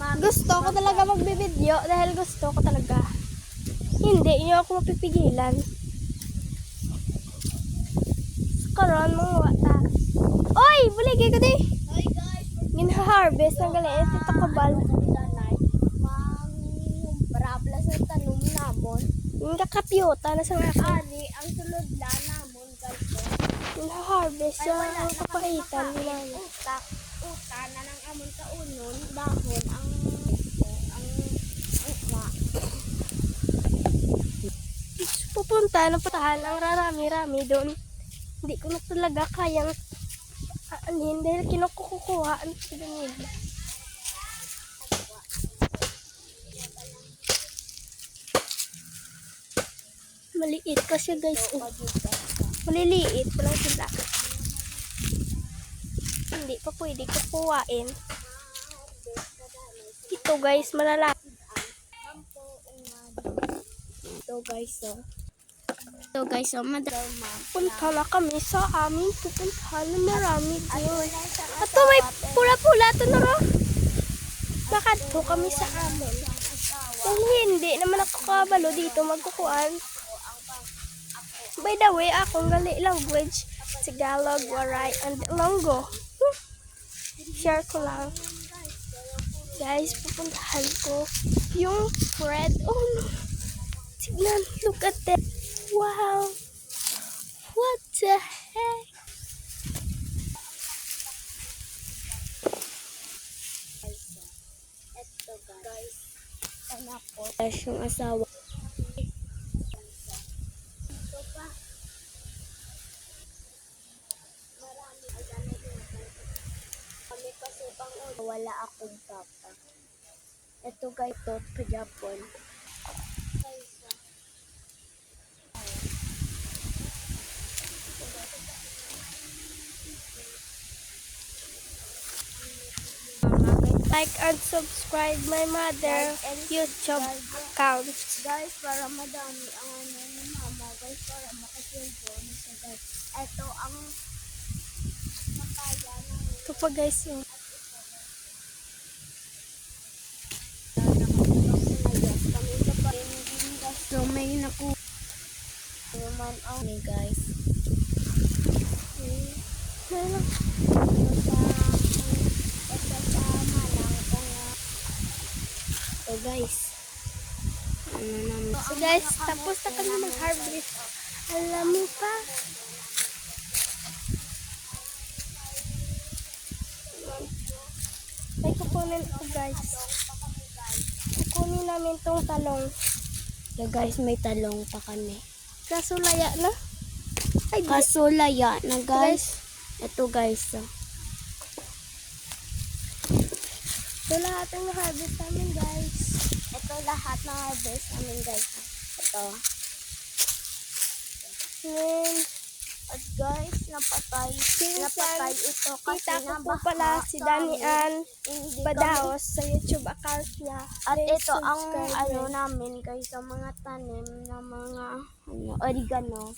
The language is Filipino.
Gusto ko talaga magbibideo dahil gusto ko talaga. Hindi niyo ako mapipigilan. Karon mga wata. Oy, buligay ko di. Hi guys, Gina-harvest ng galing Tito Kabal. Brabla sa tanong namon. Yung kakapyota na sa mga Ani, ang sulod la namon guys. gina-harvest yung kapaitan nila. Uta na ng amon kaunon dahon ang ukma. Pupunta na patahan ang rarami-rami doon. Hindi ko na talaga kayang aanhin dahil kinukukuha ang pinamid. Maliit kasi guys. Maliliit pa lang sila. Hindi pa pwede kukuhain. Ito guys, malalaki. Ito guys, oh. So guys, madama. Punta na kami sa aming pupuntahan na marami doon. Ito may pula-pula ito na ro. Bakit po kami sa amin? Kung hindi naman ako kabalo dito magkukuhan. By the way, akong gali language, Tagalog, Waray, and Ilonggo. Share ko lang. Guys, pupuntahan ko yung Fred. Oh no. Tignan, look at that. Wow. What the heck? Ito guys. Anak ko. Yung asawa. Ito pa. Marami. Kami kasi pang wala akong papa. Ito guys, ito sa Japan. Like and subscribe my mother YouTube account. Guys, para madami ang ano ni mama. Guys, para makasilbo sa guys. Ito ang papaya ng Ito pa guys, oh. kami sa paringin guys. So may naku naman ang guys. So guys, ano naman. So guys, tapos na kami mag-harvest. Alam mo pa? May kukunin ako guys. Kukunin namin tong talong. So guys, may talong pa kami. Kaso laya na. Ay, Kaso laya na guys. Ito guys. ito lahat ang harvest namin guys. Ito lahat ng harvest namin guys. Ito. Then, At guys, napatay ito kasi kita ko po nabaha pala si Danian Hindi Badaos sa YouTube account niya. At Please ito ang subscribe ano guys. namin guys, sa mga tanim na mga oregano.